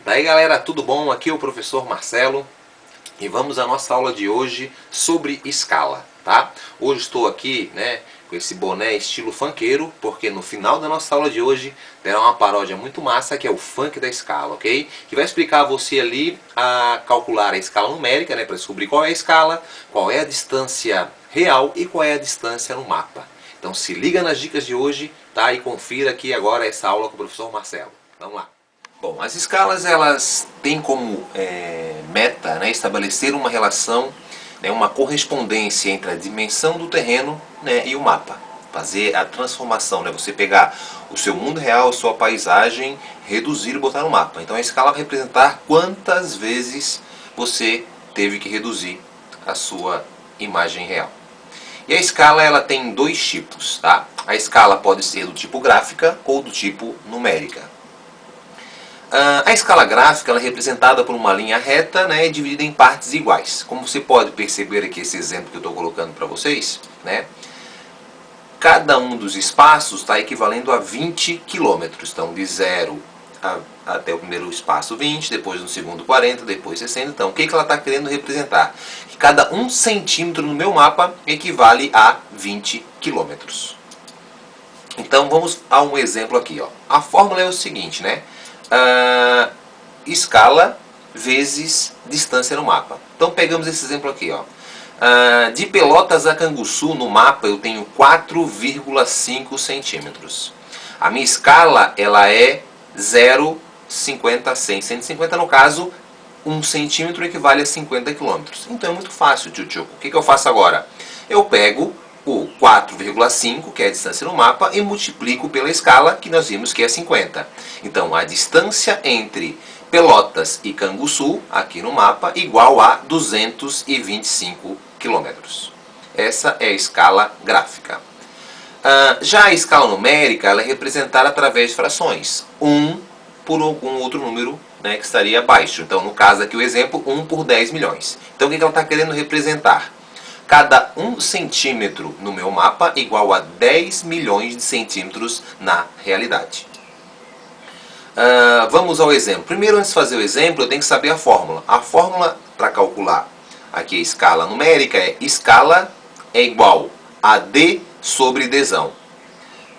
Daí galera, tudo bom? Aqui é o professor Marcelo e vamos à nossa aula de hoje sobre escala, tá? Hoje estou aqui, né, com esse boné estilo funkeiro, porque no final da nossa aula de hoje terá uma paródia muito massa que é o funk da escala, ok? Que vai explicar a você ali a calcular a escala numérica, né, para descobrir qual é a escala, qual é a distância real e qual é a distância no mapa. Então se liga nas dicas de hoje, tá? E confira aqui agora essa aula com o professor Marcelo. Vamos lá. Bom, as escalas elas têm como meta, né, estabelecer uma relação, né, uma correspondência entre a dimensão do terreno, né, e o mapa. Fazer a transformação, né, você pegar o seu mundo real, a sua paisagem, reduzir e botar no mapa. Então a escala vai representar quantas vezes você teve que reduzir a sua imagem real. E a escala ela tem dois tipos, tá? A escala pode ser do tipo gráfica ou do tipo numérica. A escala gráfica ela é representada por uma linha reta, né, dividida em partes iguais. Como você pode perceber aqui esse exemplo que eu estou colocando para vocês, né, cada um dos espaços está equivalendo a 20 km. Então de 0 até o primeiro espaço 20, depois no segundo 40, depois 60. Então o que ela está querendo representar? Que cada 1 centímetro no meu mapa equivale a 20 km. Então vamos a um exemplo aqui. Ó. A fórmula é o seguinte, né? Escala vezes distância no mapa. Então pegamos esse exemplo aqui. Ó. De Pelotas a Canguçu no mapa eu tenho 4,5 centímetros. A minha escala ela é 0,50 a 100. 150 no caso, 1 centímetro equivale a 50 quilômetros. Então é muito fácil, tio. O que eu faço agora? Eu pego o 4,5, que é a distância no mapa, e multiplico pela escala, que nós vimos que é 50. Então, a distância entre Pelotas e Canguçu, aqui no mapa, igual a 225 quilômetros. Essa é a escala gráfica. Já a escala numérica ela é representada através de frações. 1 por algum outro número, né, que estaria abaixo. Então, no caso aqui, o exemplo, 1 por 10 milhões. Então, o que ela está querendo representar? Cada 1 centímetro no meu mapa igual a 10 milhões de centímetros na realidade. Vamos ao exemplo. Primeiro, antes de fazer o exemplo, eu tenho que saber a fórmula. A fórmula para calcular aqui a escala numérica é escala é igual a D sobre Dzão.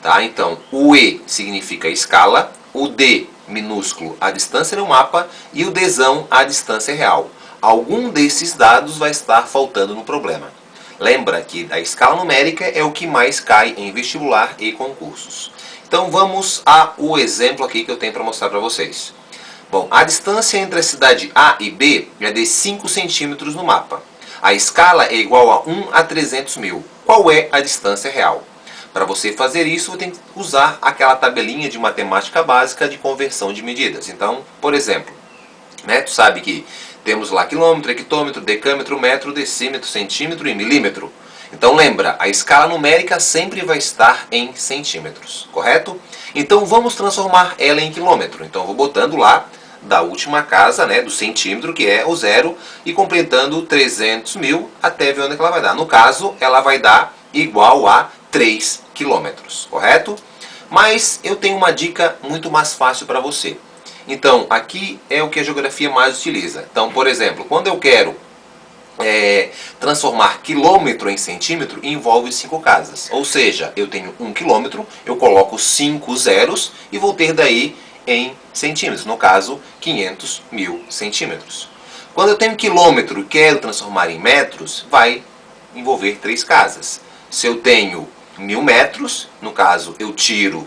Tá? Então, o E significa escala, o D minúsculo a distância no mapa e o Dzão a distância real. Algum desses dados vai estar faltando no problema. Lembra que a escala numérica é o que mais cai em vestibular e concursos. Então vamos ao exemplo aqui que eu tenho para mostrar para vocês. Bom, a distância entre a cidade A e B é de 5 centímetros no mapa. A escala é igual a 1 a 300 mil. Qual é a distância real? Para você fazer isso, você tem que usar aquela tabelinha de matemática básica de conversão de medidas. Então, por exemplo, né, tu sabe que temos lá quilômetro, hectômetro, decâmetro, metro, decímetro, centímetro e milímetro. Então lembra, a escala numérica sempre vai estar em centímetros, correto? Então vamos transformar ela em quilômetro. Então vou botando lá da última casa, né, do centímetro, que é o 0, e completando 300 mil até ver onde ela vai dar. No caso, ela vai dar igual a 3 quilômetros, correto? Mas eu tenho uma dica muito mais fácil para você. Então, aqui é o que a geografia mais utiliza. Então, por exemplo, quando eu quero transformar quilômetro em centímetro, envolve 5 casas. Ou seja, eu tenho 1 quilômetro, eu coloco 5 zeros e vou ter daí em centímetros. No caso, 500 mil centímetros. Quando eu tenho quilômetro e quero transformar em metros, vai envolver 3 casas. Se eu tenho 1000 metros, no caso, eu tiro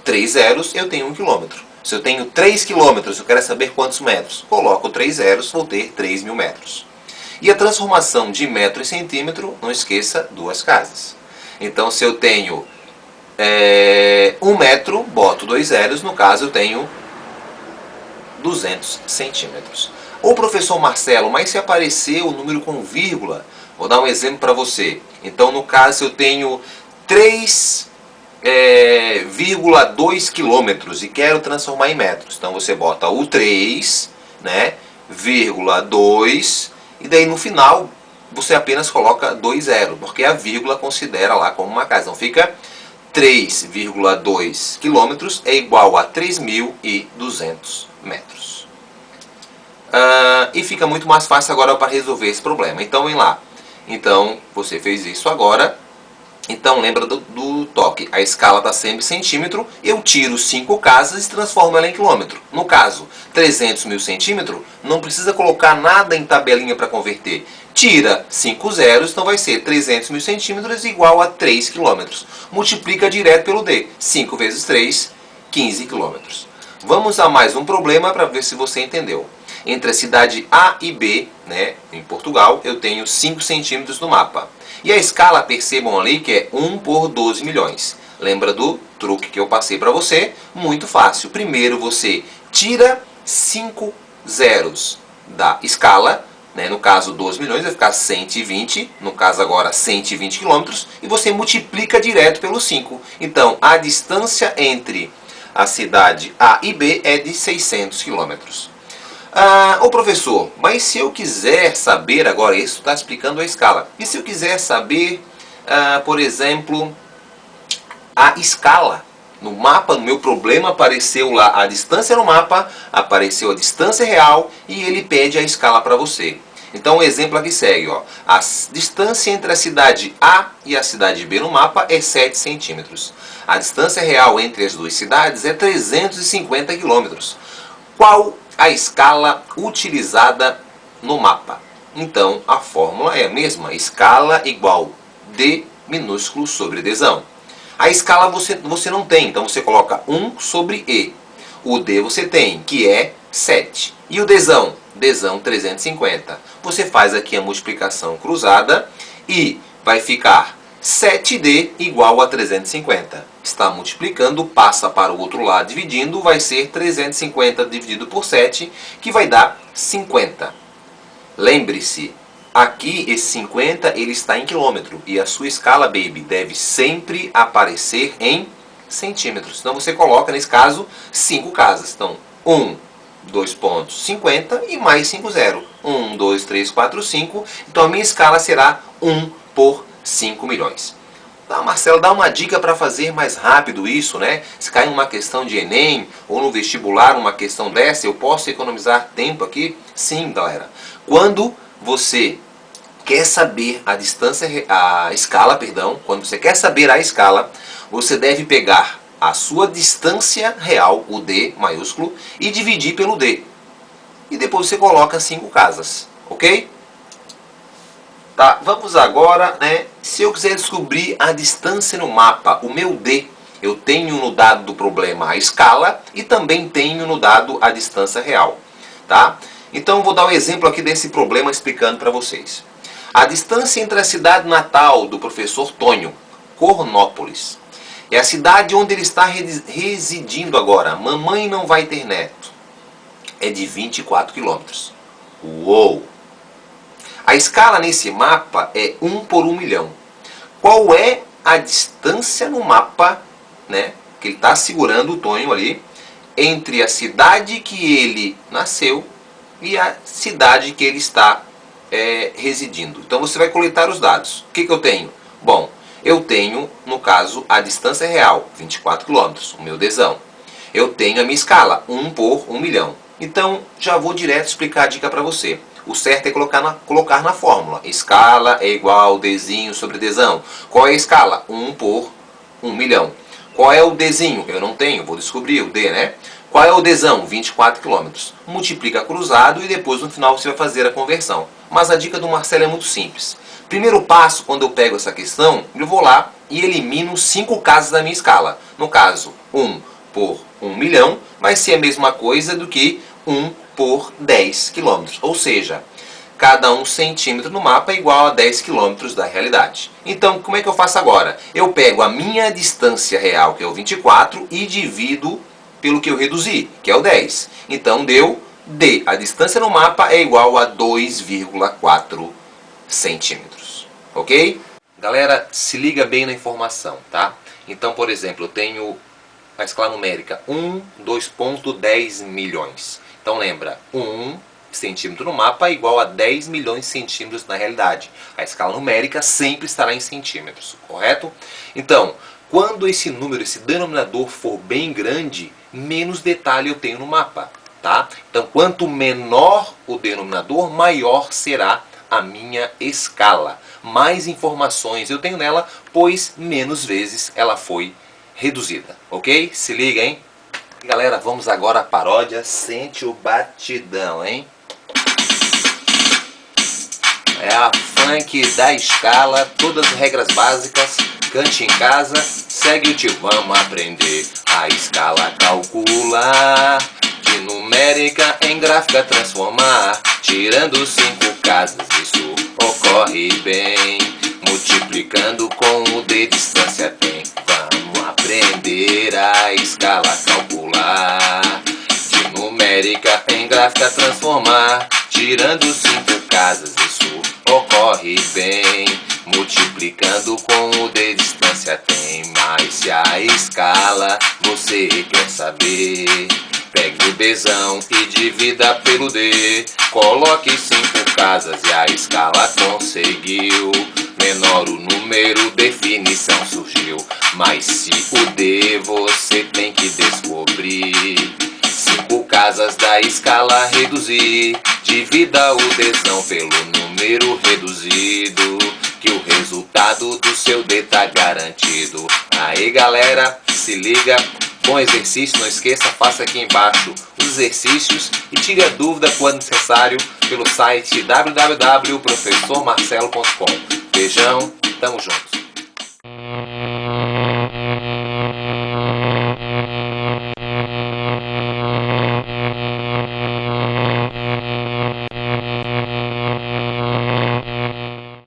3 zeros, eu tenho 1 quilômetro. Se eu tenho 3 quilômetros, eu quero saber quantos metros. Coloco 3 zeros, vou ter 3.000 metros. E a transformação de metro em centímetro, não esqueça, 2 casas. Então, se eu tenho 1 metro, boto 2 zeros, no caso eu tenho 200 centímetros. Ô professor Marcelo, mas se aparecer o número com vírgula, vou dar um exemplo para você. Então, no caso, eu tenho 3,2 quilômetros e quero transformar em metros. Então você bota o 3, né, vírgula 2, e daí no final você apenas coloca 2 zeros, porque a vírgula considera lá como uma casa. Então fica 3,2 quilômetros é igual a 3.200 metros. E fica muito mais fácil agora para resolver esse problema. Então, vem lá. Então, você fez isso agora. Então, lembra do toque. A escala está sempre em centímetro. Eu tiro 5 casas e transformo ela em quilômetro. No caso, 300 mil centímetros, não precisa colocar nada em tabelinha para converter. Tira 5 zeros, então vai ser 300 mil centímetros igual a 3 quilômetros. Multiplica direto pelo D. 5 vezes 3, 15 quilômetros. Vamos a mais um problema para ver se você entendeu. Entre a cidade A e B, né, em Portugal, eu tenho 5 centímetros no mapa. E a escala, percebam ali que é 1 por 12 milhões. Lembra do truque que eu passei para você? Muito fácil. Primeiro você tira 5 zeros da escala, né? No caso 12 milhões vai ficar 120, no caso agora 120 quilômetros, e você multiplica direto pelo 5. Então a distância entre a cidade A e B é de 600 quilômetros. Ô professor, mas se eu quiser saber, agora isso está explicando a escala, e se eu quiser saber, por exemplo, a escala? No mapa, no meu problema, apareceu lá a distância no mapa, apareceu a distância real e ele pede a escala para você. Então o exemplo aqui segue, ó. A distância entre a cidade A e a cidade B no mapa é 7 centímetros. A distância real entre as duas cidades é 350 quilômetros. Qual a escala utilizada no mapa? Então a fórmula é a mesma, escala igual D minúsculo sobre Dzão. A escala você não tem, então você coloca 1 sobre E. O D você tem, que é 7. E o Dzão? Dzão 350. Você faz aqui a multiplicação cruzada e vai ficar 7D igual a 350. Está multiplicando, passa para o outro lado dividindo, vai ser 350 dividido por 7, que vai dar 50. Lembre-se, aqui esse 50 ele está em quilômetro e a sua escala, baby, deve sempre aparecer em centímetros. Então você coloca, nesse caso, 5 casas. Então, 1, 2 pontos, 50 e mais 5 zeros. 1, 2, 3, 4, 5. Então a minha escala será 1 por 5 milhões. Marcelo, dá uma dica para fazer mais rápido isso, né? Se cair uma questão de Enem ou no vestibular uma questão dessa, eu posso economizar tempo aqui? Sim, galera. Quando você quer saber a distância, a escala, perdão, quando você quer saber a escala, você deve pegar a sua distância real, o D maiúsculo, e dividir pelo D. E depois você coloca 5 casas, ok? Tá, vamos agora, né? Se eu quiser descobrir a distância no mapa, o meu D, eu tenho no dado do problema a escala e também tenho no dado a distância real, tá? Então vou dar um exemplo aqui desse problema explicando para vocês. A distância entre a cidade natal do professor Tonho, Cornópolis, é a cidade onde ele está residindo agora. Mamãe não vai ter neto. É de 24 quilômetros. Uou! A escala nesse mapa é 1 por 1 milhão. Qual é a distância no mapa, né, que ele está segurando o Tonho ali, entre a cidade que ele nasceu e a cidade que ele está residindo? Então você vai coletar os dados. O que eu tenho? Bom, eu tenho, no caso, a distância real, 24 quilômetros, o meu Dzão. Eu tenho a minha escala, 1 por 1 milhão. Então, já vou direto explicar a dica para você. O certo é colocar na fórmula. Escala é igual Dzinho sobre Dzão. Qual é a escala? 1 por 1 milhão. Qual é o Dzinho? Eu não tenho, vou descobrir o D, né? Qual é o Dzão? 24 quilômetros. Multiplica cruzado e depois no final você vai fazer a conversão. Mas a dica do Marcelo é muito simples. Primeiro passo, quando eu pego essa questão, eu vou lá e elimino 5 casas da minha escala. No caso, 1 por 1 milhão vai ser a mesma coisa do que 1 por 10 quilômetros. Ou seja, cada 1 centímetro no mapa é igual a 10 quilômetros da realidade. Então, como é que eu faço agora? Eu pego a minha distância real, que é o 24, e divido pelo que eu reduzi, que é o 10. Então, deu D. A distância no mapa é igual a 2,4 centímetros. Ok? Galera, se liga bem na informação, tá? Então, por exemplo, eu tenho a escala numérica 1, 2,10 milhões. Então lembra, 1 centímetro no mapa é igual a 10 milhões de centímetros na realidade. A escala numérica sempre estará em centímetros, correto? Então, quando esse número, esse denominador for bem grande, menos detalhe eu tenho no mapa, tá? Então, quanto menor o denominador, maior será a minha escala. Mais informações eu tenho nela, pois menos vezes ela foi reduzida, ok? Se liga, hein? Galera, vamos agora à paródia. Sente o batidão, hein? É a funk da escala, todas as regras básicas, cante em casa, segue o tio, vamos aprender a escala calcular, de numérica em gráfica transformar, tirando 5 casas, isso ocorre bem, multiplicando com o de distância tem, vamos aprender a escala calcular, de numérica em gráfica transformar, tirando 5 casas, isso ocorre bem, multiplicando com o de distância tem, mas se a escala você quer saber, pegue o Dzão e divida pelo D, coloque 5 casas e a escala conseguiu, menor o número, definição surgiu, mas se o D você tem que descobrir, 5 casas da escala reduzir, divida o Dzão pelo número reduzido, que o resultado do seu D tá garantido. Aí galera, se liga, bom exercício, não esqueça, faça aqui embaixo os exercícios e tire a dúvida quando necessário pelo site www.professormarcelo.com. Beijão, tamo junto.